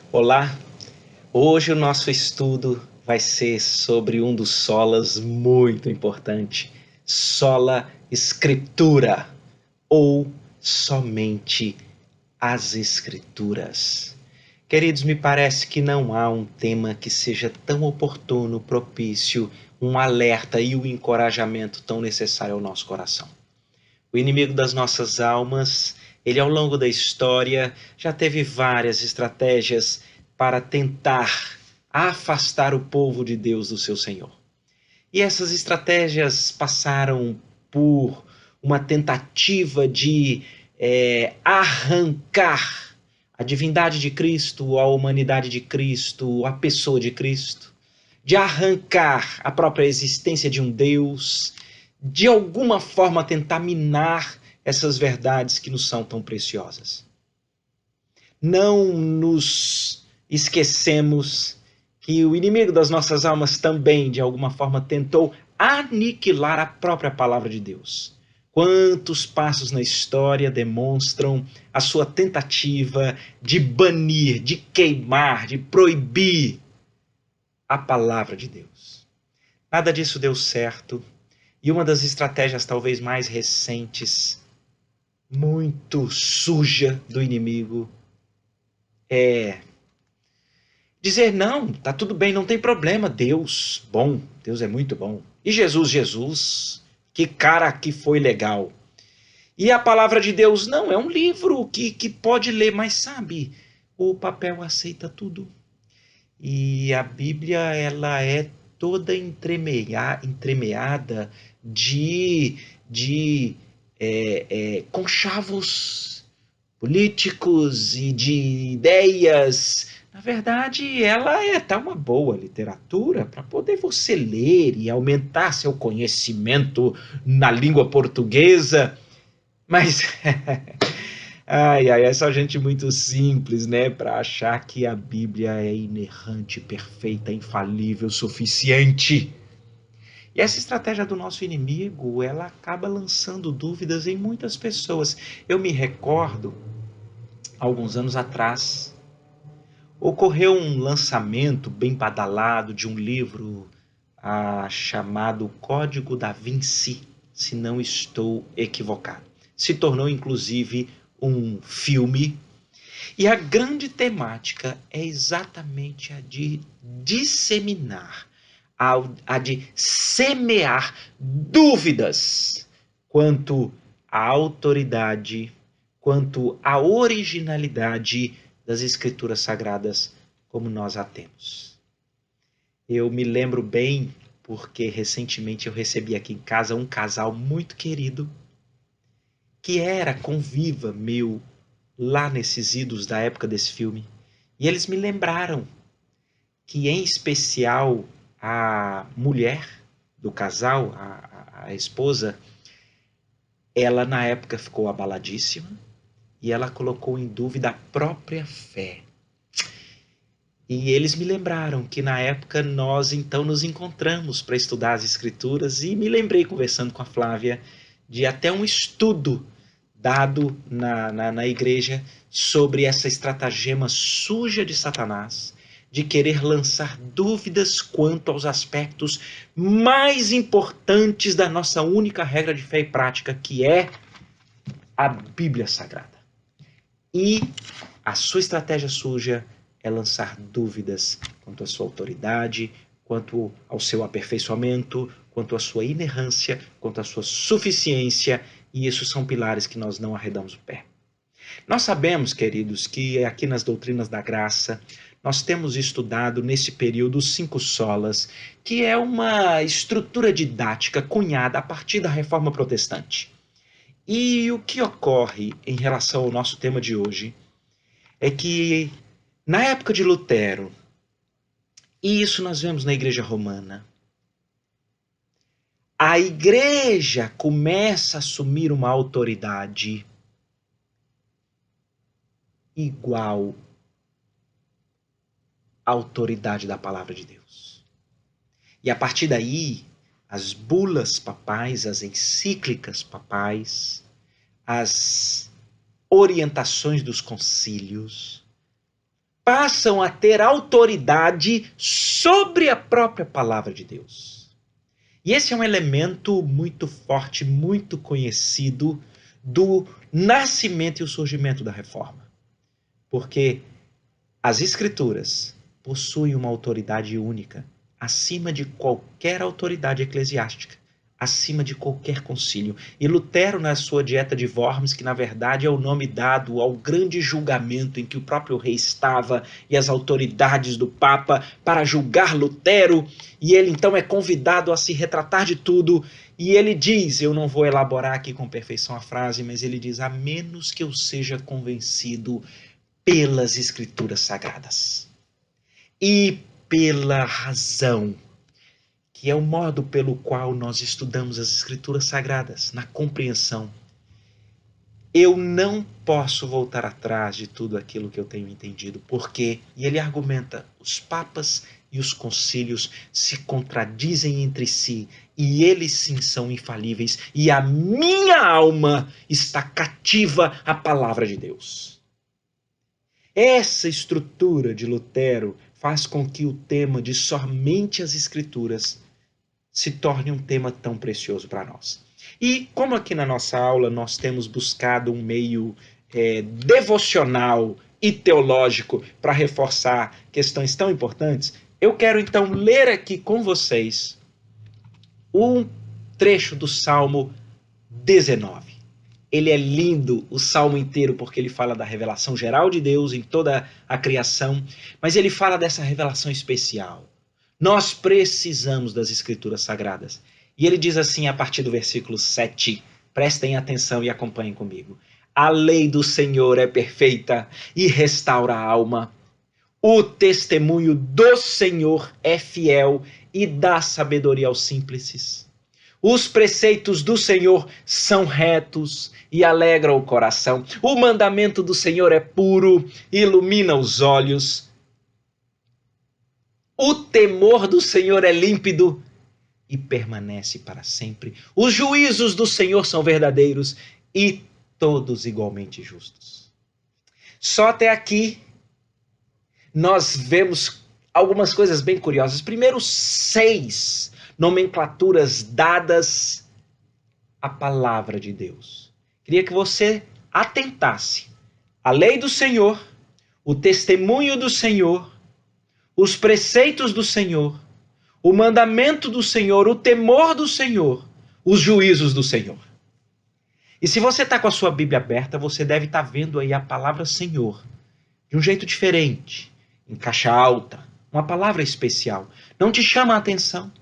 Olá, hoje o nosso estudo vai ser sobre um dos solas muito importante, sola scriptura, ou somente as escrituras. Queridos, me parece que não há um tema que seja tão oportuno, propício, um alerta e um encorajamento tão necessário ao nosso coração. O inimigo das nossas almas, ele ao longo da história já teve várias estratégias para tentar afastar o povo de Deus do seu Senhor. E essas estratégias passaram por uma tentativa de arrancar a divindade de Cristo, a humanidade de Cristo, a pessoa de Cristo, de arrancar a própria existência de um Deus, de alguma forma tentar minar essas verdades que nos são tão preciosas. Não nos esquecemos que o inimigo das nossas almas também, de alguma forma, tentou aniquilar a própria palavra de Deus. Quantos passos na história demonstram a sua tentativa de banir, de queimar, de proibir a palavra de Deus. Nada disso deu certo. E uma das estratégias talvez mais recentes, muito suja do inimigo, é dizer não, tá tudo bem, não tem problema, Deus, bom, Deus é muito bom. E Jesus, que cara que foi legal. E a palavra de Deus, não, é um livro que pode ler, mas sabe, o papel aceita tudo. E a Bíblia, ela é toda entremeada de conchavos políticos e de ideias. Na verdade, ela tá uma boa literatura para poder você ler e aumentar seu conhecimento na língua portuguesa. Mas é só gente muito simples, né, para achar que a Bíblia é inerrante, perfeita, infalível, suficiente. E essa estratégia do nosso inimigo, ela acaba lançando dúvidas em muitas pessoas. Eu me recordo, alguns anos atrás, ocorreu um lançamento bem badalado de um livro chamado Código da Vinci, se não estou equivocado. Se tornou, inclusive, um filme. E a grande temática é exatamente a de disseminar, a de semear dúvidas quanto à autoridade, quanto à originalidade das Escrituras Sagradas como nós a temos. Eu me lembro bem porque recentemente eu recebi aqui em casa um casal muito querido que era conviva meu lá nesses idos da época desse filme. E eles me lembraram que, em especial, a mulher do casal, a esposa, ela na época ficou abaladíssima e ela colocou em dúvida a própria fé. E eles me lembraram que na época nós então nos encontramos para estudar as escrituras e me lembrei, conversando com a Flávia, de até um estudo dado na igreja sobre essa estratagema suja de Satanás de querer lançar dúvidas quanto aos aspectos mais importantes da nossa única regra de fé e prática, que é a Bíblia Sagrada. E a sua estratégia suja é lançar dúvidas quanto à sua autoridade, quanto ao seu aperfeiçoamento, quanto à sua inerrância, quanto à sua suficiência, e isso são pilares que nós não arredamos o pé. Nós sabemos, queridos, que aqui nas doutrinas da graça, nós temos estudado nesse período os 5 solas, que é uma estrutura didática cunhada a partir da Reforma Protestante. E o que ocorre em relação ao nosso tema de hoje é que, na época de Lutero, e isso nós vemos na Igreja Romana, a Igreja começa a assumir uma autoridade igual à autoridade da Palavra de Deus. E a partir daí, as bulas papais, as encíclicas papais, as orientações dos concílios passam a ter autoridade sobre a própria palavra de Deus. E esse é um elemento muito forte, muito conhecido do nascimento e o surgimento da Reforma. Porque as Escrituras possuem uma autoridade única, acima de qualquer autoridade eclesiástica, acima de qualquer concílio. E Lutero, na sua Dieta de Worms, que na verdade é o nome dado ao grande julgamento em que o próprio rei estava e as autoridades do Papa para julgar Lutero, e ele então é convidado a se retratar de tudo, e ele diz, eu não vou elaborar aqui com perfeição a frase, mas ele diz, a menos que eu seja convencido pelas Escrituras Sagradas e pela razão, que é o modo pelo qual nós estudamos as Escrituras Sagradas, na compreensão. Eu não posso voltar atrás de tudo aquilo que eu tenho entendido, porque, e ele argumenta, os papas e os concílios se contradizem entre si, e eles sim são infalíveis, e a minha alma está cativa à palavra de Deus. Essa estrutura de Lutero faz com que o tema de somente as Escrituras se torne um tema tão precioso para nós. E como aqui na nossa aula nós temos buscado um meio devocional e teológico para reforçar questões tão importantes, eu quero então ler aqui com vocês um trecho do Salmo 19. Ele é lindo, o salmo inteiro, porque ele fala da revelação geral de Deus em toda a criação, mas ele fala dessa revelação especial. Nós precisamos das Escrituras Sagradas. E ele diz assim a partir do versículo 7, prestem atenção e acompanhem comigo. A lei do Senhor é perfeita e restaura a alma. O testemunho do Senhor é fiel e dá sabedoria aos simples. Os preceitos do Senhor são retos e alegram o coração. O mandamento do Senhor é puro e ilumina os olhos. O temor do Senhor é límpido e permanece para sempre. Os juízos do Senhor são verdadeiros e todos igualmente justos. Só até aqui nós vemos algumas coisas bem curiosas. Primeiro, 6 nomenclaturas dadas à palavra de Deus. Queria que você atentasse. A lei do Senhor, o testemunho do Senhor, os preceitos do Senhor, o mandamento do Senhor, o temor do Senhor, os juízos do Senhor. E se você está com a sua Bíblia aberta, você deve estar vendo aí a palavra Senhor de um jeito diferente, em caixa alta, uma palavra especial. Não te chama a atenção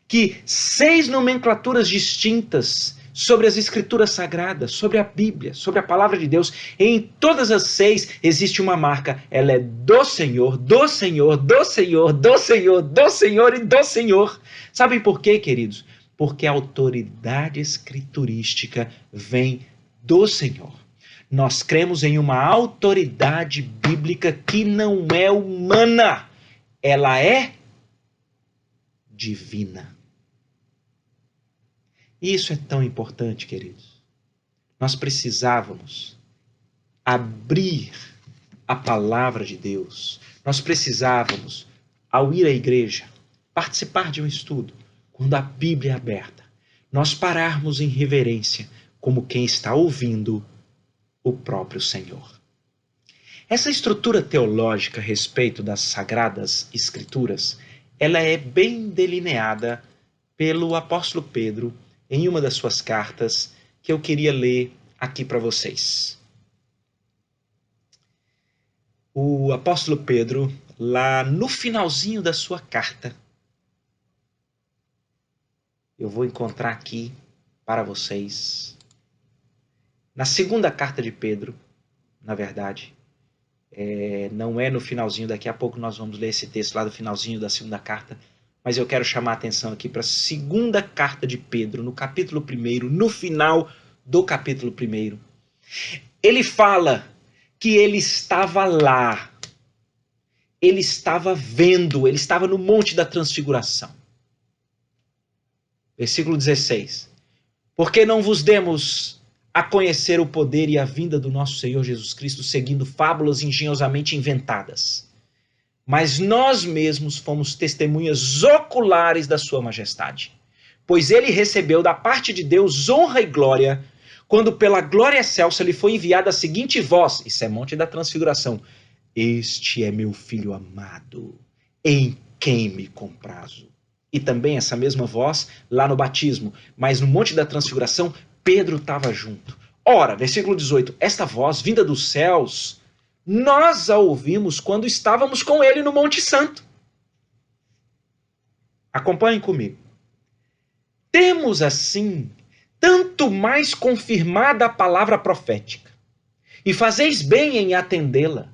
que 6 nomenclaturas distintas sobre as Escrituras Sagradas, sobre a Bíblia, sobre a Palavra de Deus, em todas as 6 existe uma marca, ela é do Senhor, do Senhor, do Senhor, do Senhor, do Senhor e do Senhor. Sabem por quê, queridos? Porque a autoridade escriturística vem do Senhor. Nós cremos em uma autoridade bíblica que não é humana, ela é divina. E isso é tão importante, queridos. Nós precisávamos abrir a palavra de Deus. Nós precisávamos, ao ir à igreja, participar de um estudo, quando a Bíblia é aberta, nós pararmos em reverência, como quem está ouvindo o próprio Senhor. Essa estrutura teológica a respeito das Sagradas Escrituras, ela é bem delineada pelo apóstolo Pedro em uma das suas cartas, que eu queria ler aqui para vocês. O apóstolo Pedro, lá no finalzinho da sua carta, eu vou encontrar aqui para vocês, na segunda carta de Pedro, na verdade, não é no finalzinho, daqui a pouco nós vamos ler esse texto lá do finalzinho da segunda carta, mas eu quero chamar a atenção aqui para a segunda carta de Pedro, no capítulo 1, no final do capítulo 1. Ele fala que ele estava lá, ele estava vendo, ele estava no Monte da Transfiguração. Versículo 16. Porque não vos demos a conhecer o poder e a vinda do nosso Senhor Jesus Cristo seguindo fábulas engenhosamente inventadas. Mas nós mesmos fomos testemunhas oculares da sua majestade, pois ele recebeu da parte de Deus honra e glória, quando pela glória excelsa lhe foi enviada a seguinte voz, isso é Monte da Transfiguração: este é meu filho amado, em quem me comprazo. E também essa mesma voz lá no batismo, mas no Monte da Transfiguração, Pedro estava junto. Ora, versículo 18, esta voz vinda dos céus, nós a ouvimos quando estávamos com ele no Monte Santo. Acompanhem comigo. Temos assim tanto mais confirmada a palavra profética, e fazeis bem em atendê-la,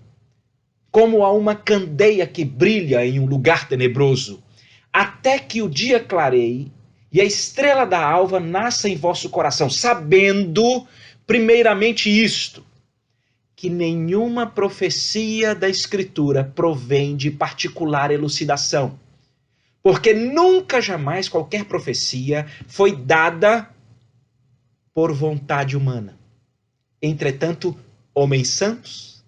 como a uma candeia que brilha em um lugar tenebroso, até que o dia clareie e a estrela da alva nasça em vosso coração, sabendo primeiramente isto, que nenhuma profecia da Escritura provém de particular elucidação, porque nunca jamais qualquer profecia foi dada por vontade humana. Entretanto, homens santos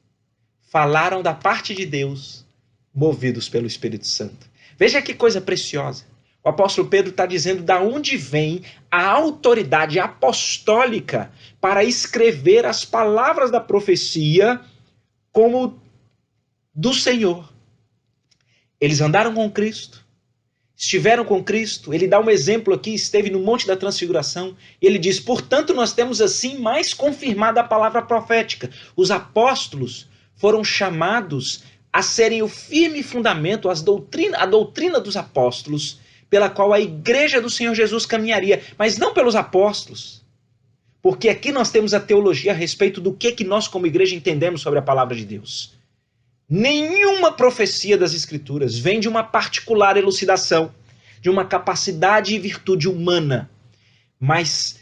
falaram da parte de Deus, movidos pelo Espírito Santo. Veja que coisa preciosa. O apóstolo Pedro está dizendo da onde vem a autoridade apostólica para escrever as palavras da profecia como do Senhor. Eles andaram com Cristo, estiveram com Cristo. Ele dá um exemplo aqui, esteve no Monte da Transfiguração. Ele diz, portanto, nós temos assim mais confirmada a palavra profética. Os apóstolos foram chamados a serem o firme fundamento, a doutrina dos apóstolos, pela qual a igreja do Senhor Jesus caminharia, mas não pelos apóstolos. Porque aqui nós temos a teologia a respeito do que nós como igreja entendemos sobre a palavra de Deus. Nenhuma profecia das Escrituras vem de uma particular elucidação, de uma capacidade e virtude humana, mas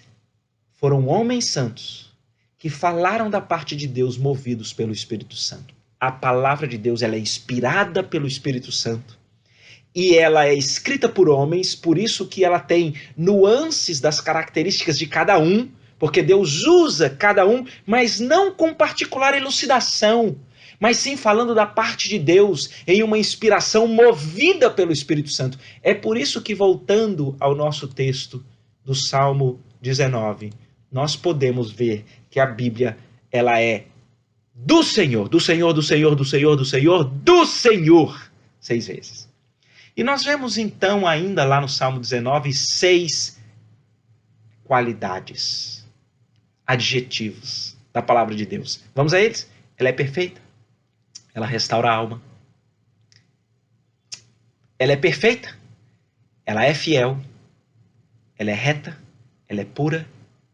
foram homens santos que falaram da parte de Deus movidos pelo Espírito Santo. A palavra de Deus ela é inspirada pelo Espírito Santo e ela é escrita por homens, por isso que ela tem nuances das características de cada um, porque Deus usa cada um, mas não com particular elucidação, mas sim falando da parte de Deus em uma inspiração movida pelo Espírito Santo. É por isso que, voltando ao nosso texto do Salmo 19, nós podemos ver que a Bíblia ela é do Senhor, do Senhor, do Senhor, do Senhor, do Senhor, do Senhor, 6 vezes. E nós vemos então ainda lá no Salmo 19, 6 qualidades, adjetivos da palavra de Deus. Vamos a eles? Ela é perfeita. Ela restaura a alma. Ela é perfeita. Ela é fiel. Ela é reta. Ela é pura.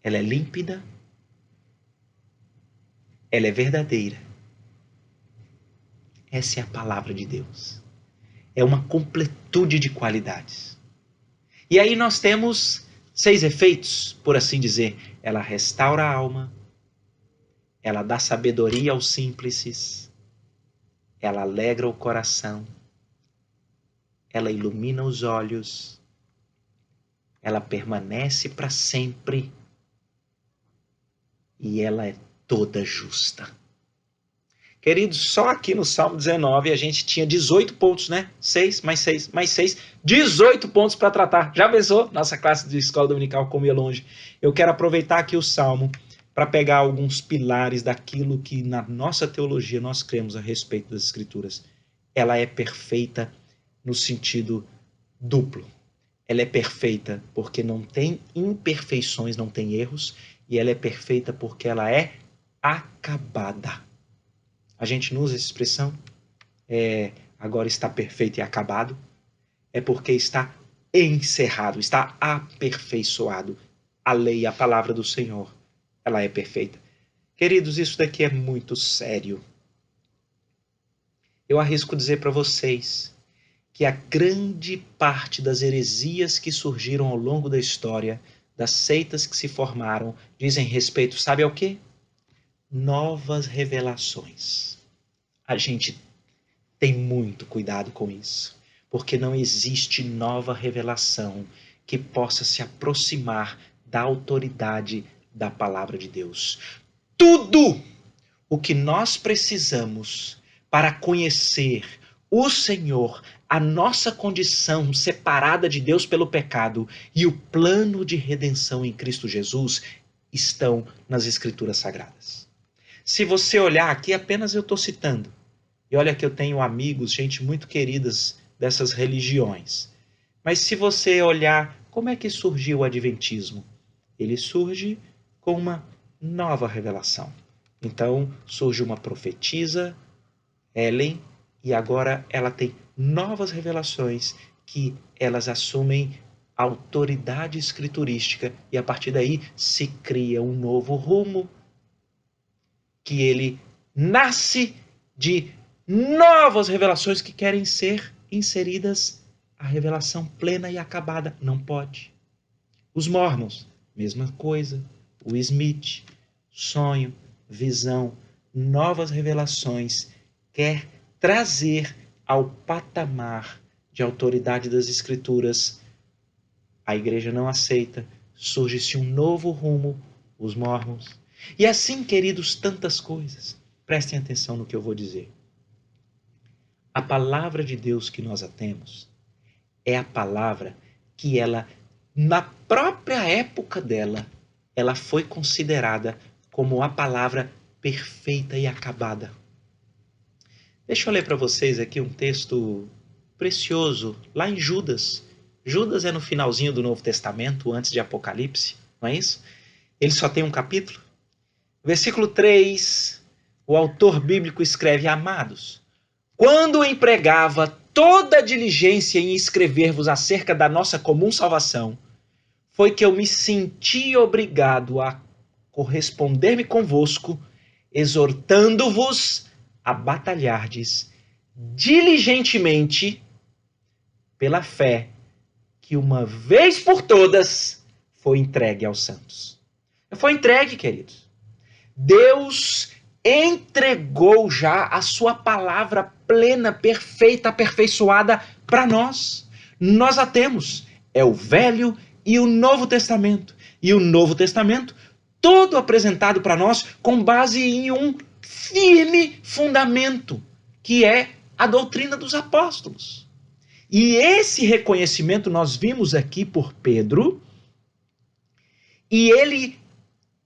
Ela é límpida. Ela é verdadeira. Essa é a palavra de Deus. É uma completude de qualidades. E aí nós temos 6 efeitos, por assim dizer. Ela restaura a alma. Ela dá sabedoria aos simples. Ela alegra o coração, ela ilumina os olhos, ela permanece para sempre e ela é toda justa. Queridos, só aqui no Salmo 19 a gente tinha 18 pontos, né? 6, mais 6, mais 6, 18 pontos para tratar. Já pensou? Nossa classe de escola dominical como ia longe. Eu quero aproveitar aqui o Salmo para pegar alguns pilares daquilo que na nossa teologia nós cremos a respeito das Escrituras. Ela é perfeita no sentido duplo. Ela é perfeita porque não tem imperfeições, não tem erros, e ela é perfeita porque ela é acabada. A gente não usa essa expressão, agora está perfeito e acabado, é porque está encerrado, está aperfeiçoado. A lei, a palavra do Senhor, ela é perfeita. Queridos, isso daqui é muito sério. Eu arrisco dizer para vocês que a grande parte das heresias que surgiram ao longo da história, das seitas que se formaram, dizem respeito, sabe ao quê? Novas revelações. A gente tem muito cuidado com isso, porque não existe nova revelação que possa se aproximar da autoridade da palavra de Deus. Tudo o que nós precisamos para conhecer o Senhor, a nossa condição separada de Deus pelo pecado e o plano de redenção em Cristo Jesus estão nas Escrituras Sagradas. Se você olhar aqui, apenas eu estou citando. E olha que eu tenho amigos, gente muito queridas dessas religiões. Mas se você olhar, como é que surgiu o Adventismo? Ele surge com uma nova revelação. Então, surge uma profetisa, Ellen, e agora ela tem novas revelações que elas assumem autoridade escriturística e a partir daí se cria um novo rumo que ele nasce de novas revelações que querem ser inseridas à revelação plena e acabada. Não pode. Os Mormons, mesma coisa. O Smith, sonho, visão, novas revelações, quer trazer ao patamar de autoridade das Escrituras. A igreja não aceita, surge-se um novo rumo, os Mormons. E assim, queridos, tantas coisas. Prestem atenção no que eu vou dizer. A palavra de Deus que nós temos é a palavra que ela, na própria época dela, ela foi considerada como a palavra perfeita e acabada. Deixa eu ler para vocês aqui um texto precioso, lá em Judas. Judas é no finalzinho do Novo Testamento, antes de Apocalipse, não é isso? Ele só tem um capítulo. Versículo 3, o autor bíblico escreve: Amados, quando empregava toda a diligência em escrever-vos acerca da nossa comum salvação, foi que eu me senti obrigado a corresponder-me convosco, exortando-vos a batalhardes diligentemente pela fé que uma vez por todas foi entregue aos santos. Foi entregue, queridos. Deus entregou já a sua palavra plena, perfeita, aperfeiçoada para nós. Nós a temos. É o Velho e o Novo Testamento. E o Novo Testamento, todo apresentado para nós com base em um firme fundamento, que é a doutrina dos apóstolos. E esse reconhecimento nós vimos aqui por Pedro, e ele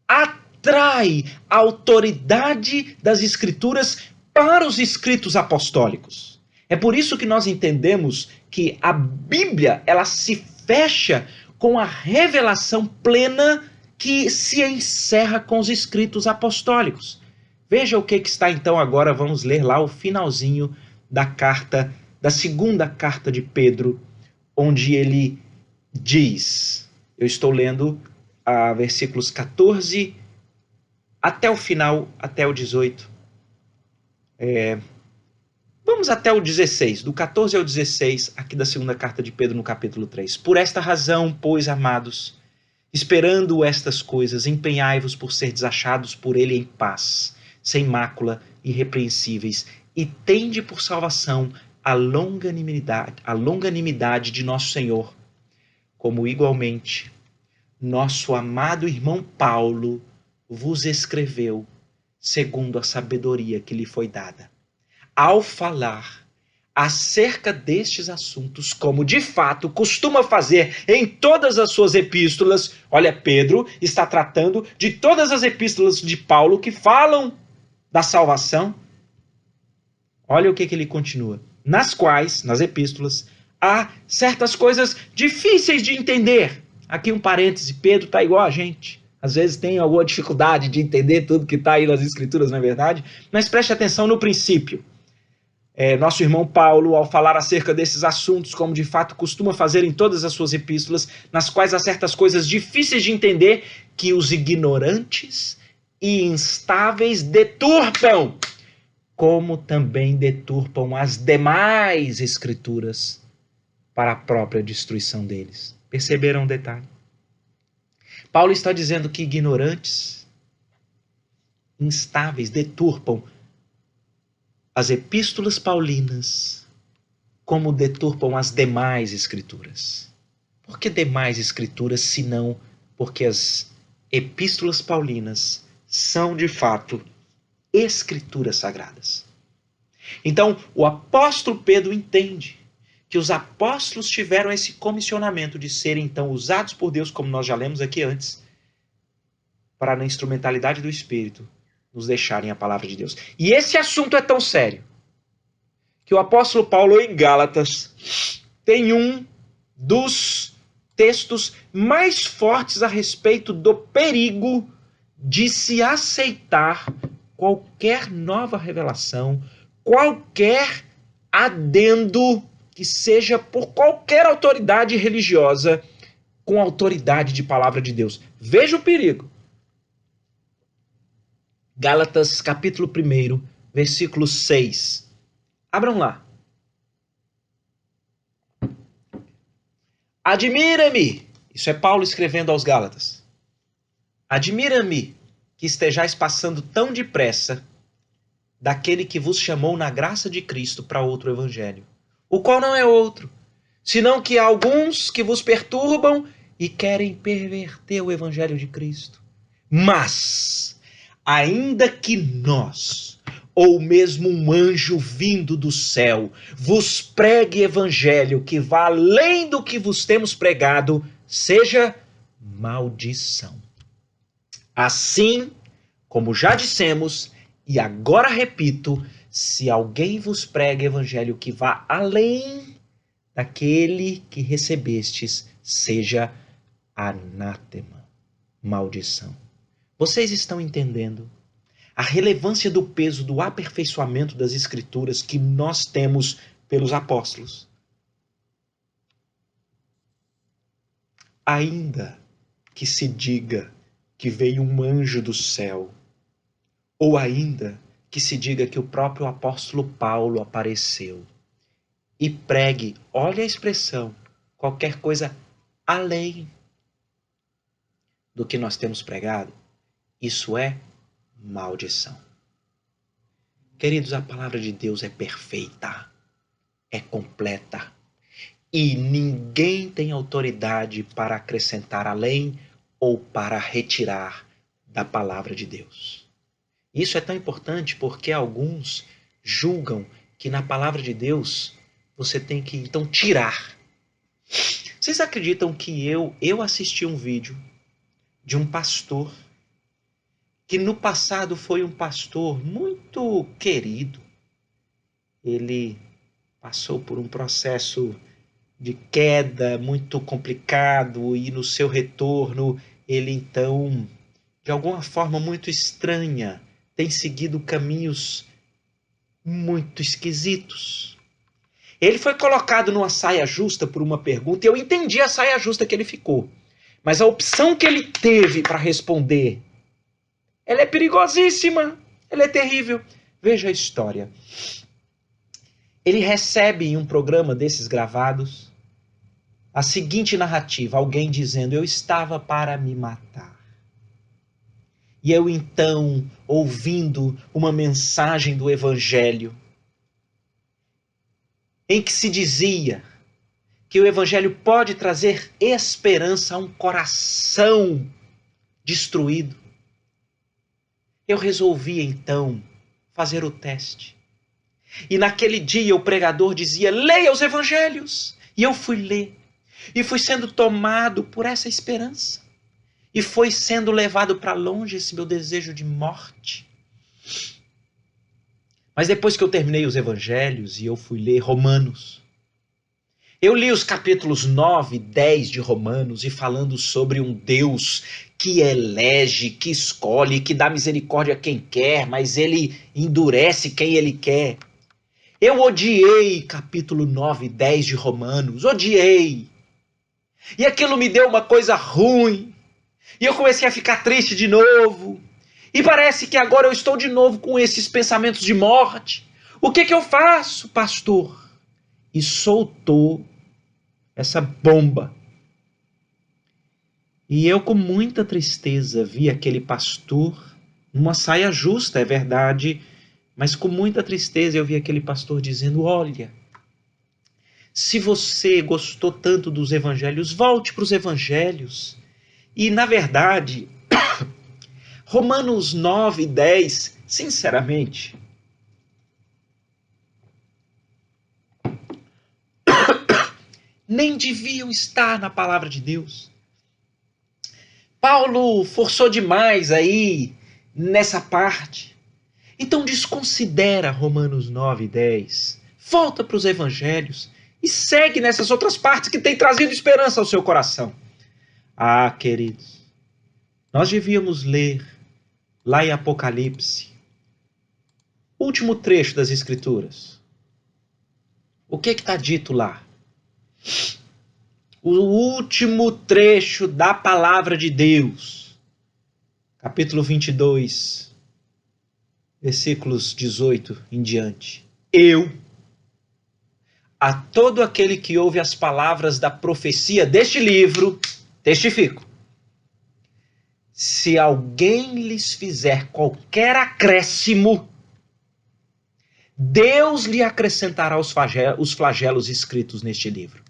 atrai a autoridade das Escrituras para os escritos apostólicos. É por isso que nós entendemos que a Bíblia, ela se fecha com a revelação plena que se encerra com os escritos apostólicos. Veja o que está então agora, vamos ler lá o finalzinho da carta, da segunda carta de Pedro, onde ele diz, eu estou lendo versículos 14 até o final, até o 18. Vamos até o 16, do 14 ao 16, aqui da segunda carta de Pedro, no capítulo 3. Por esta razão, pois, amados, esperando estas coisas, empenhai-vos por ser desachados por ele em paz, sem mácula, irrepreensíveis, e tende por salvação a longanimidade de nosso Senhor, como igualmente nosso amado irmão Paulo vos escreveu, segundo a sabedoria que lhe foi dada, ao falar acerca destes assuntos, como de fato costuma fazer em todas as suas epístolas. Olha, Pedro está tratando de todas as epístolas de Paulo que falam da salvação. Olha o que ele continua. Nas quais, nas epístolas, há certas coisas difíceis de entender. Aqui um parêntese, Pedro está igual a gente. Às vezes tem alguma dificuldade de entender tudo que está aí nas Escrituras, não é verdade? Mas preste atenção no princípio. Nosso irmão Paulo, ao falar acerca desses assuntos, como de fato costuma fazer em todas as suas epístolas, nas quais há certas coisas difíceis de entender, que os ignorantes e instáveis deturpam, como também deturpam as demais Escrituras para a própria destruição deles. Perceberam o detalhe? Paulo está dizendo que ignorantes, instáveis, deturpam as epístolas paulinas, como deturpam as demais Escrituras. Por que demais Escrituras, senão porque as epístolas paulinas são, de fato, escrituras sagradas. Então, o apóstolo Pedro entende que os apóstolos tiveram esse comissionamento de serem, então, usados por Deus, como nós já lemos aqui antes, para, na instrumentalidade do Espírito, nos deixarem a palavra de Deus. E esse assunto é tão sério que o apóstolo Paulo, em Gálatas, tem um dos textos mais fortes a respeito do perigo de se aceitar qualquer nova revelação, qualquer adendo que seja por qualquer autoridade religiosa com autoridade de palavra de Deus. Veja o perigo. Gálatas capítulo 1, versículo 6. Abram lá. Admira-me, isso é Paulo escrevendo aos Gálatas, admira-me que estejais passando tão depressa daquele que vos chamou na graça de Cristo para outro evangelho, o qual não é outro, senão que há alguns que vos perturbam e querem perverter o evangelho de Cristo. Mas, ainda que nós, ou mesmo um anjo vindo do céu, vos pregue evangelho que vá além do que vos temos pregado, seja maldição. Assim, como já dissemos, e agora repito, se alguém vos prega evangelho que vá além daquele que recebestes, seja anátema, maldição. Vocês estão entendendo a relevância do peso do aperfeiçoamento das Escrituras que nós temos pelos apóstolos? Ainda que se diga que veio um anjo do céu, ou ainda que se diga que o próprio apóstolo Paulo apareceu e pregue, olha a expressão, qualquer coisa além do que nós temos pregado, isso é maldição. Queridos, a palavra de Deus é perfeita, é completa, e ninguém tem autoridade para acrescentar além ou para retirar da palavra de Deus. Isso é tão importante porque alguns julgam que na palavra de Deus você tem que então tirar. Vocês acreditam que eu assisti um vídeo de um pastor que no passado foi um pastor muito querido? Ele passou por um processo de queda muito complicado e no seu retorno ele então, de alguma forma muito estranha, tem seguido caminhos muito esquisitos. Ele foi colocado numa saia justa por uma pergunta e eu entendi a saia justa que ele ficou. Mas a opção que ele teve para responder, ela é perigosíssima, ela é terrível. Veja a história. Ele recebe em um programa desses gravados a seguinte narrativa, alguém dizendo, eu estava para me matar. E eu então, ouvindo uma mensagem do Evangelho, em que se dizia que o Evangelho pode trazer esperança a um coração destruído, eu resolvi então fazer o teste. E naquele dia o pregador dizia, leia os Evangelhos. E eu fui ler. E fui sendo tomado por essa esperança. E foi sendo levado para longe esse meu desejo de morte. Mas depois que eu terminei os Evangelhos e eu fui ler Romanos, eu li os capítulos 9 e 10 de Romanos e falando sobre um Deus que elege, que escolhe, que dá misericórdia a quem quer, mas ele endurece quem ele quer. Eu odiei capítulo 9 e 10 de Romanos, odiei. E aquilo me deu uma coisa ruim. E eu comecei a ficar triste de novo. E parece que agora eu estou de novo com esses pensamentos de morte. O que eu faço, pastor? E soltou essa bomba. E eu com muita tristeza vi aquele pastor numa saia justa, é verdade, mas com muita tristeza eu vi aquele pastor dizendo, olha, se você gostou tanto dos evangelhos, volte para os evangelhos. E, na verdade, Romanos 9 e 10, sinceramente, nem deviam estar na palavra de Deus. Paulo forçou demais aí nessa parte. Então desconsidera Romanos 9 e 10. Volta para os evangelhos e segue nessas outras partes que têm trazido esperança ao seu coração. Ah, queridos, nós devíamos ler lá em Apocalipse, último trecho das Escrituras. O que está dito lá? O último trecho da palavra de Deus. Capítulo 22, versículos 18 em diante. Eu, a todo aquele que ouve as palavras da profecia deste livro, testifico. Se alguém lhes fizer qualquer acréscimo, Deus lhe acrescentará os flagelos escritos neste livro.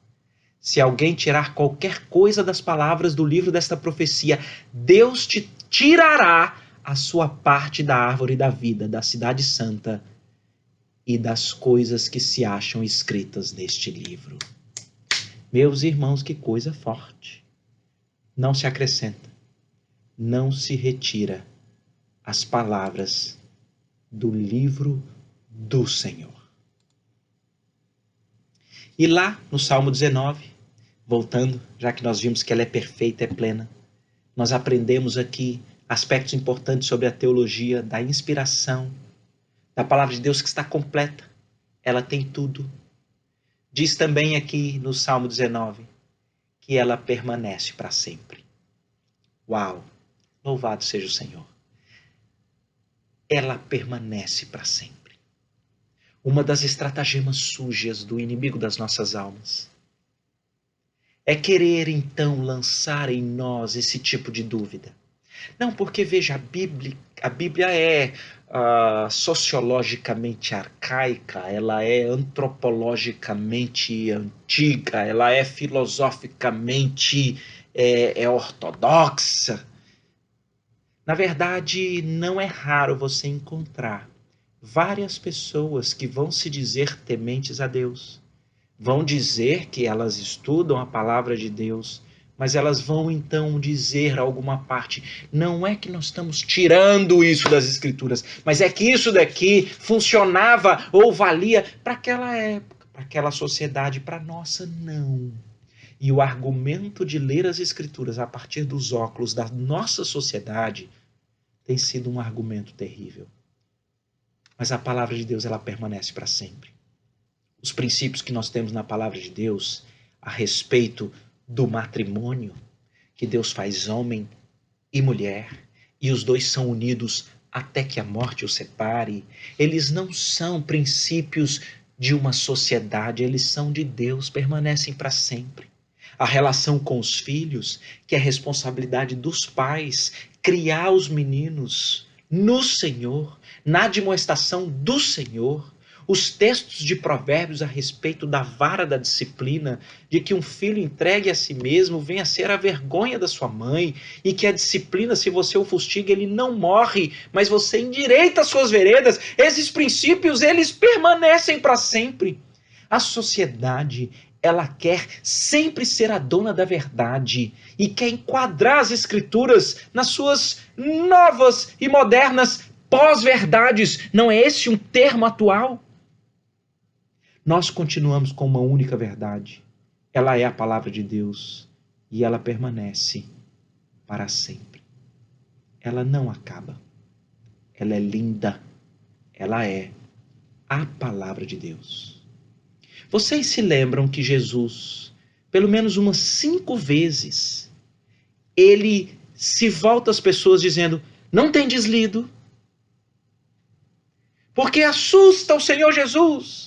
Se alguém tirar qualquer coisa das palavras do livro desta profecia, Deus te tirará a sua parte da árvore da vida, da cidade santa e das coisas que se acham escritas neste livro. Meus irmãos, que coisa forte. Não se acrescenta, não se retira as palavras do livro do Senhor. E lá no Salmo 19, voltando, já que nós vimos que ela é perfeita, é plena, nós aprendemos aqui aspectos importantes sobre a teologia da inspiração, da palavra de Deus que está completa. Ela tem tudo. Diz também aqui no Salmo 19 que ela permanece para sempre. Uau! Louvado seja o Senhor. Ela permanece para sempre. Uma das estratagemas sujas do inimigo das nossas almas é querer então lançar em nós esse tipo de dúvida. Não, porque veja, a Bíblia é sociologicamente arcaica, ela é antropologicamente antiga, ela é filosoficamente ortodoxa. Na verdade, não é raro você encontrar várias pessoas que vão se dizer tementes a Deus, vão dizer que elas estudam a palavra de Deus, mas elas vão então dizer alguma parte, não é que nós estamos tirando isso das Escrituras, mas é que isso daqui funcionava ou valia para aquela época, para aquela sociedade, para a nossa não. E o argumento de ler as Escrituras a partir dos óculos da nossa sociedade tem sido um argumento terrível. Mas a palavra de Deus, ela permanece para sempre. Os princípios que nós temos na palavra de Deus a respeito do matrimônio, que Deus faz homem e mulher, e os dois são unidos até que a morte os separe, eles não são princípios de uma sociedade, eles são de Deus, permanecem para sempre. A relação com os filhos, que é responsabilidade dos pais, criar os meninos no Senhor, na admoestação do Senhor. Os textos de Provérbios a respeito da vara da disciplina, de que um filho entregue a si mesmo venha a ser a vergonha da sua mãe, e que a disciplina, se você o fustiga, ele não morre, mas você endireita as suas veredas. Esses princípios, eles permanecem para sempre. A sociedade, ela quer sempre ser a dona da verdade e quer enquadrar as Escrituras nas suas novas e modernas pós-verdades. Não é esse um termo atual? Nós continuamos com uma única verdade. Ela é a palavra de Deus e ela permanece para sempre. Ela não acaba. Ela é linda. Ela é a palavra de Deus. Vocês se lembram que Jesus, pelo menos umas 5 vezes, ele se volta às pessoas dizendo, não tendes lido? Porque assusta o Senhor Jesus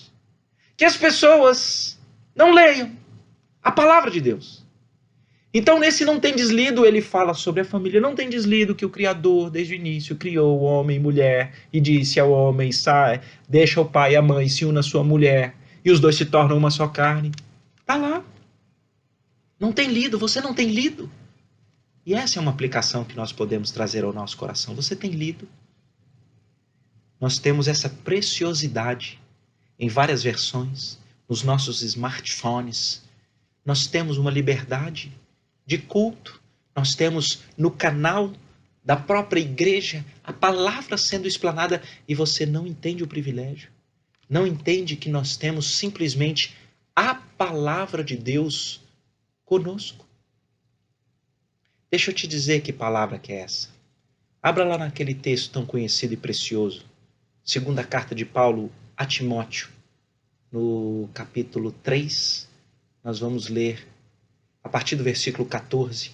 que as pessoas não leiam a palavra de Deus. Então, nesse não tendes lido, ele fala sobre a família. Não tendes lido que o Criador, desde o início, criou o homem e mulher e disse ao homem, sai, deixa o pai e a mãe, se una à sua mulher, e os dois se tornam uma só carne. Está lá. Não tem lido, você não tem lido. E essa é uma aplicação que nós podemos trazer ao nosso coração. Você tem lido? Nós temos essa preciosidade em várias versões, nos nossos smartphones. Nós temos uma liberdade de culto. Nós temos no canal da própria igreja a palavra sendo explanada e você não entende o privilégio. Não entende que nós temos simplesmente a palavra de Deus conosco. Deixa eu te dizer que palavra que é essa. Abra lá naquele texto tão conhecido e precioso, segunda carta de Paulo a Timóteo, no capítulo 3, nós vamos ler a partir do versículo 14,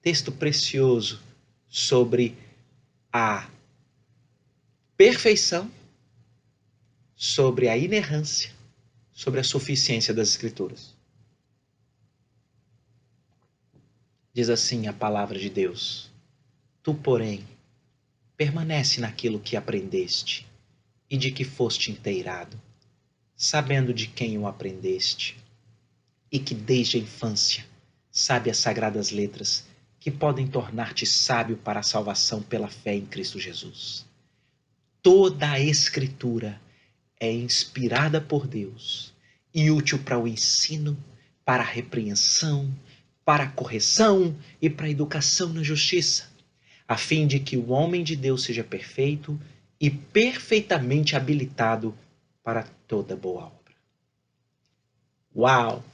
texto precioso sobre a perfeição, sobre a inerrância, sobre a suficiência das Escrituras. Diz assim a palavra de Deus: Tu, porém, permanece naquilo que aprendeste e de que foste inteirado, sabendo de quem o aprendeste, e que desde a infância sabe as sagradas letras que podem tornar-te sábio para a salvação pela fé em Cristo Jesus. Toda a Escritura é inspirada por Deus e útil para o ensino, para a repreensão, para a correção e para a educação na justiça, a fim de que o homem de Deus seja perfeito e perfeitamente habilitado para toda boa obra. Uau!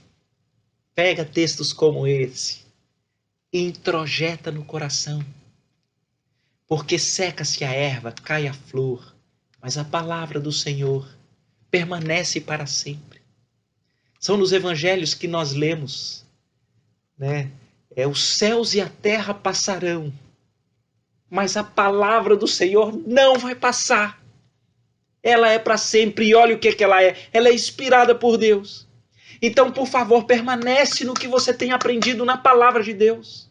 Pega textos como esse e introjeta no coração. Porque seca-se a erva, cai a flor, mas a palavra do Senhor permanece para sempre. São nos evangelhos que nós lemos, né? Os céus e a terra passarão, mas a palavra do Senhor não vai passar. Ela é para sempre, e olha o que ela é. Ela é inspirada por Deus. Então, por favor, permanece no que você tem aprendido na palavra de Deus.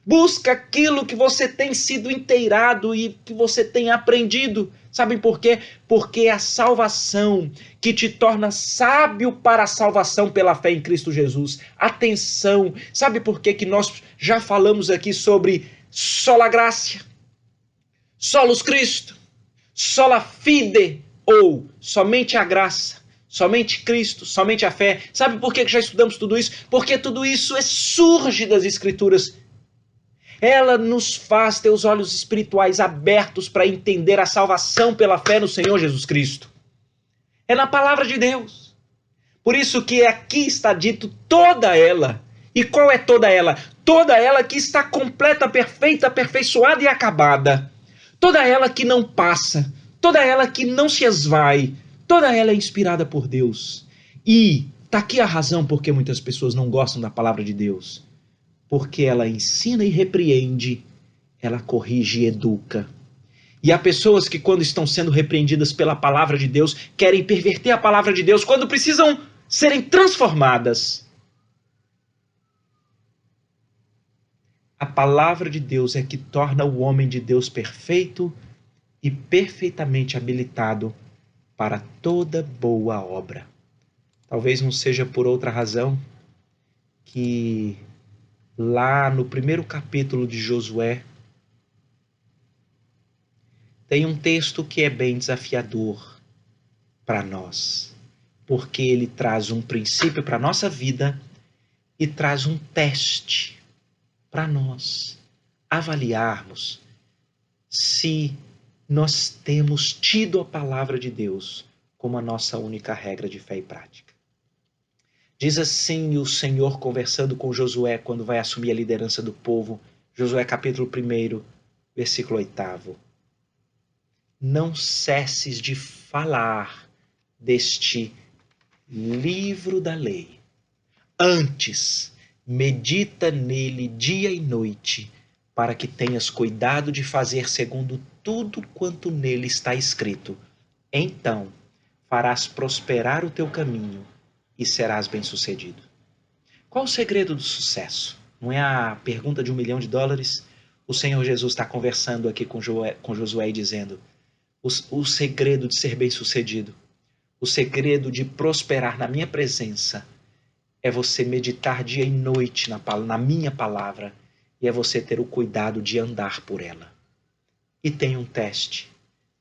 Busca aquilo que você tem sido inteirado e que você tem aprendido. Sabem por quê? Porque é a salvação que te torna sábio para a salvação pela fé em Cristo Jesus. Atenção! Sabe por quê que nós já falamos aqui sobre sola gratia, solus Cristo, sola fide, ou somente a graça, somente Cristo, somente a fé. Sabe por que já estudamos tudo isso? Porque tudo isso surge das Escrituras. Ela nos faz ter os olhos espirituais abertos para entender a salvação pela fé no Senhor Jesus Cristo. É na palavra de Deus. Por isso que aqui está dito toda ela. E qual é toda ela? Toda ela que está completa, perfeita, aperfeiçoada e acabada. Toda ela que não passa. Toda ela que não se esvai. Toda ela é inspirada por Deus. E está aqui a razão por que muitas pessoas não gostam da palavra de Deus. Porque ela ensina e repreende, ela corrige e educa. E há pessoas que, quando estão sendo repreendidas pela palavra de Deus, querem perverter a palavra de Deus quando precisam serem transformadas. A palavra de Deus é que torna o homem de Deus perfeito e perfeitamente habilitado para toda boa obra. Talvez não seja por outra razão que lá no primeiro capítulo de Josué, tem um texto que é bem desafiador para nós, porque ele traz um princípio para a nossa vida e traz um teste para nós avaliarmos se nós temos tido a palavra de Deus como a nossa única regra de fé e prática. Diz assim o Senhor conversando com Josué quando vai assumir a liderança do povo. Josué capítulo 1, versículo 8. Não cesses de falar deste livro da lei. Antes, medita nele dia e noite, para que tenhas cuidado de fazer segundo tudo quanto nele está escrito. Então, farás prosperar o teu caminho e serás bem-sucedido. Qual o segredo do sucesso? Não é a pergunta de $1 milhão? O Senhor Jesus está conversando aqui com Josué e dizendo: o segredo de ser bem-sucedido, o segredo de prosperar na minha presença, é você meditar dia e noite na minha palavra e é você ter o cuidado de andar por ela. E tem um teste: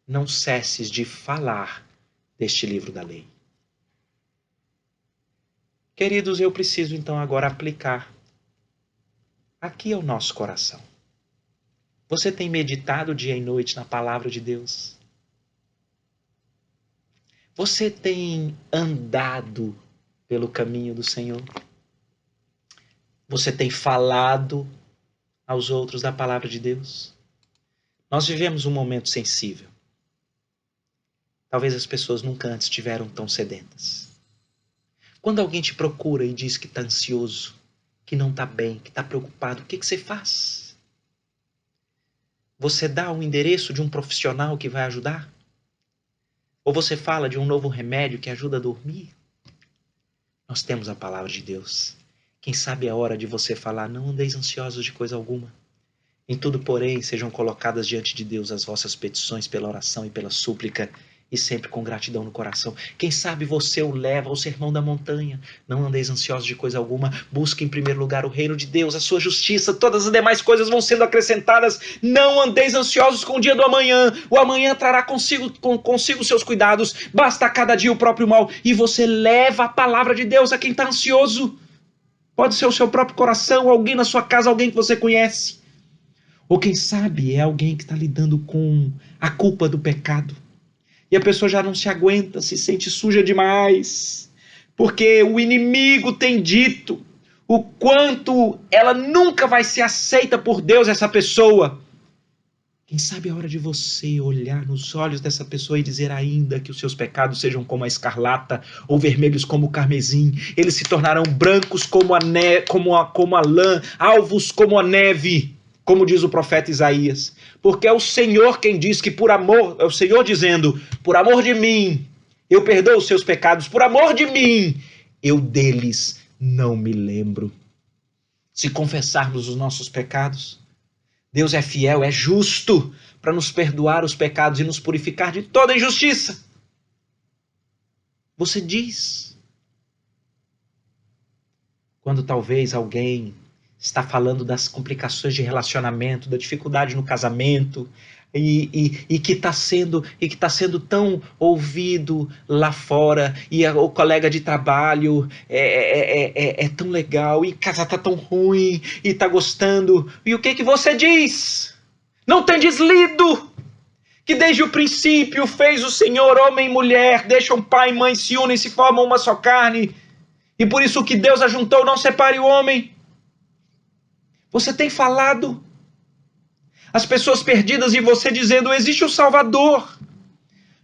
não cesses de falar deste livro da lei. Queridos, eu preciso então agora aplicar aqui ao nosso coração. Você tem meditado dia e noite na palavra de Deus? Você tem andado pelo caminho do Senhor? Você tem falado aos outros da palavra de Deus? Nós vivemos um momento sensível. Talvez as pessoas nunca antes estiveram tão sedentas. Quando alguém te procura e diz que está ansioso, que não está bem, que está preocupado, o que você faz? Você dá o endereço de um profissional que vai ajudar? Ou você fala de um novo remédio que ajuda a dormir? Nós temos a palavra de Deus. Quem sabe é hora de você falar: não andeis ansiosos de coisa alguma. Em tudo, porém, sejam colocadas diante de Deus as vossas petições pela oração e pela súplica, e sempre com gratidão no coração. Quem sabe você o leva ao sermão da montanha. Não andeis ansiosos de coisa alguma. Busque em primeiro lugar o reino de Deus, a sua justiça. Todas as demais coisas vão sendo acrescentadas. Não andeis ansiosos com o dia do amanhã. O amanhã trará consigo seus cuidados. Basta a cada dia o próprio mal. E você leva a palavra de Deus a quem está ansioso. Pode ser o seu próprio coração, alguém na sua casa, alguém que você conhece. Ou quem sabe é alguém que está lidando com a culpa do pecado. E a pessoa já não se aguenta, se sente suja demais. Porque o inimigo tem dito o quanto ela nunca vai ser aceita por Deus, essa pessoa. Quem sabe é hora de você olhar nos olhos dessa pessoa e dizer: ainda que os seus pecados sejam como a escarlata ou vermelhos como o carmesim, eles se tornarão brancos como a lã, alvos como a neve. Como diz o profeta Isaías, porque é o Senhor quem diz que por amor, é o Senhor dizendo: por amor de mim, eu perdoo os seus pecados, por amor de mim, eu deles não me lembro. Se confessarmos os nossos pecados, Deus é fiel, é justo para nos perdoar os pecados e nos purificar de toda injustiça. Você diz, quando talvez alguém está falando das complicações de relacionamento, da dificuldade no casamento, e que está sendo tão ouvido lá fora, e o colega de trabalho é tão legal, e casa está tão ruim, e está gostando, e o que você diz? Não tendes lido que desde o princípio fez o Senhor homem e mulher, deixam pai e mãe, se unem, se formam uma só carne, e por isso o que Deus ajuntou não separe o homem. Você tem falado, as pessoas perdidas e você dizendo: existe o Salvador,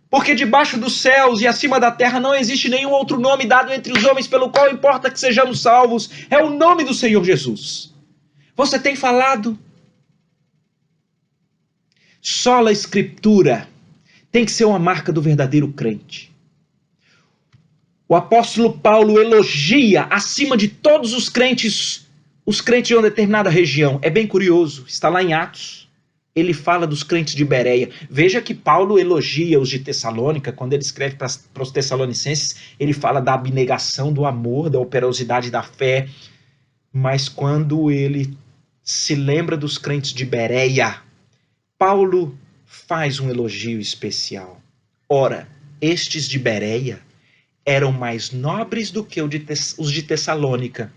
porque debaixo dos céus e acima da terra não existe nenhum outro nome dado entre os homens pelo qual importa que sejamos salvos, é o nome do Senhor Jesus. Você tem falado. Sola Escritura tem que ser uma marca do verdadeiro crente. O apóstolo Paulo elogia acima de todos os crentes de uma determinada região. É bem curioso, está lá em Atos. Ele fala dos crentes de Bereia. Veja que Paulo elogia os de Tessalônica. Quando ele escreve para os Tessalonicenses, ele fala da abnegação, do amor, da operosidade da fé. Mas quando ele se lembra dos crentes de Bereia, Paulo faz um elogio especial. Ora, estes de Bereia eram mais nobres do que os de Tessalônica,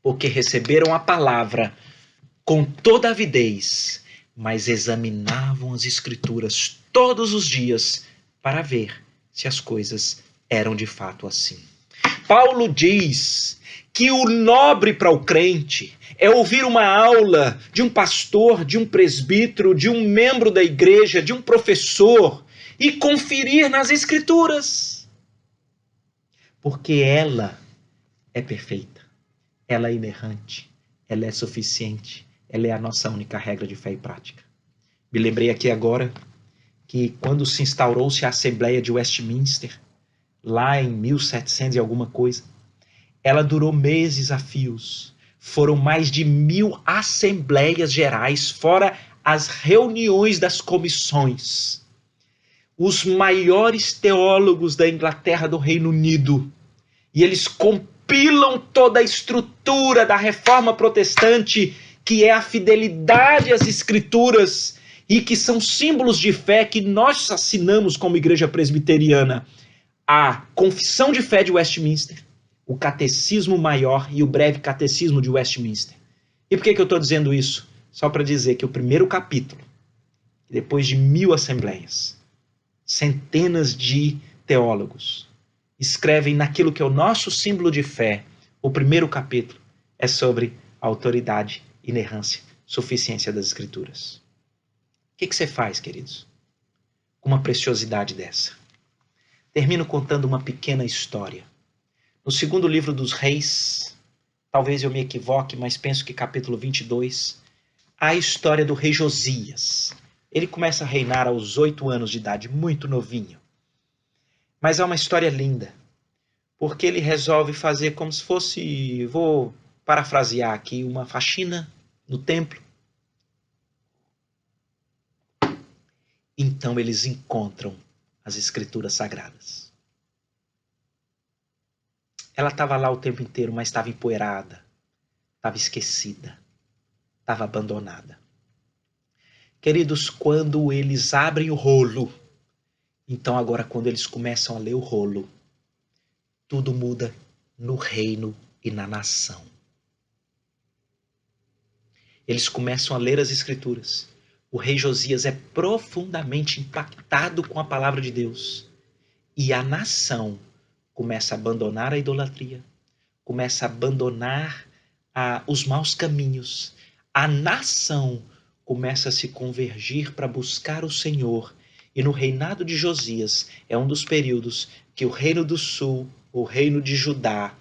porque receberam a palavra com toda avidez, mas examinavam as Escrituras todos os dias para ver se as coisas eram de fato assim. Paulo diz que o nobre para o crente é ouvir uma aula de um pastor, de um presbítero, de um membro da igreja, de um professor e conferir nas Escrituras. Porque ela é perfeita, ela é inerrante, ela é suficiente, ela é a nossa única regra de fé e prática. Me lembrei aqui agora que quando se instaurou-se a Assembleia de Westminster, lá em 1700 e alguma coisa, ela durou meses a fios. Foram mais de 1000 assembleias gerais, fora as reuniões das comissões. Os maiores teólogos da Inglaterra, do Reino Unido, e eles compilam toda a estrutura da reforma protestante que é a fidelidade às Escrituras e que são símbolos de fé que nós assinamos como Igreja Presbiteriana: a Confissão de Fé de Westminster, o Catecismo Maior e o Breve Catecismo de Westminster. E por que eu estou dizendo isso? Só para dizer que o primeiro capítulo, depois de 1000 assembleias, centenas de teólogos escrevem naquilo que é o nosso símbolo de fé, o primeiro capítulo é sobre a autoridade, inerrância, suficiência das Escrituras. O que você faz, queridos, com uma preciosidade dessa? Termino contando uma pequena história. No segundo livro dos Reis, talvez eu me equivoque, mas penso que capítulo 22, há a história do rei Josias. Ele começa a reinar aos 8 anos de idade, muito novinho. Mas é uma história linda, porque ele resolve fazer como se fosse, vou parafrasear aqui, uma faxina no templo. Então eles encontram as Escrituras Sagradas. Ela estava lá o tempo inteiro, mas estava empoeirada, estava esquecida, estava abandonada. Queridos, quando eles abrem o rolo, então agora quando eles começam a ler o rolo, tudo muda no reino e na nação. Eles começam a ler as Escrituras. O rei Josias é profundamente impactado com a palavra de Deus. E a nação começa a abandonar a idolatria, começa a abandonar os maus caminhos. A nação começa a se convergir para buscar o Senhor. E no reinado de Josias é um dos períodos que o reino do sul, o reino de Judá,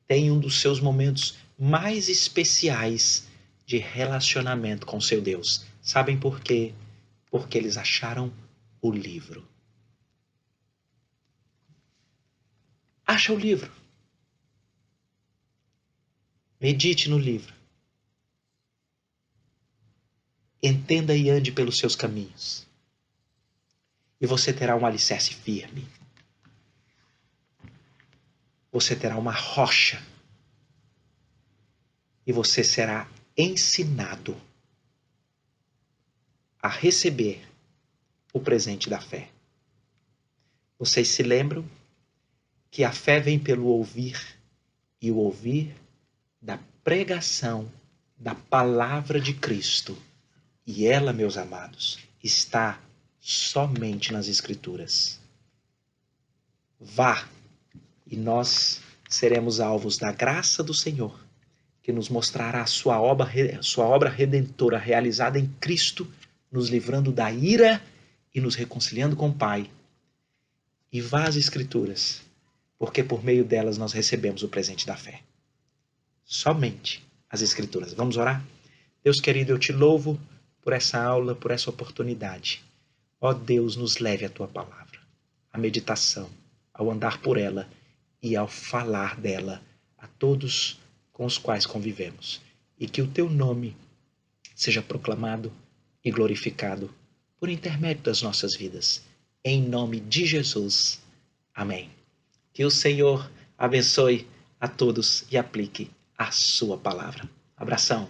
tem um dos seus momentos mais especiais de relacionamento com seu Deus. Sabem por quê? Porque eles acharam o livro. Acha o livro. Medite no livro. Entenda e ande pelos seus caminhos. E você terá um alicerce firme. Você terá uma rocha. E você será ensinado a receber o presente da fé. Vocês se lembram que a fé vem pelo ouvir, e o ouvir da pregação da palavra de Cristo. E ela, meus amados, está somente nas Escrituras. Vá, e nós seremos alvos da graça do Senhor, que nos mostrará a sua obra redentora realizada em Cristo, nos livrando da ira e nos reconciliando com o Pai. E vá às Escrituras, porque por meio delas nós recebemos o presente da fé. Somente as Escrituras. Vamos orar? Deus querido, eu te louvo por essa aula, por essa oportunidade. Ó Deus, nos leve a tua palavra, a meditação, ao andar por ela e ao falar dela a todos com os quais convivemos. E que o teu nome seja proclamado e glorificado por intermédio das nossas vidas. Em nome de Jesus. Amém. Que o Senhor abençoe a todos e aplique a sua palavra. Abração.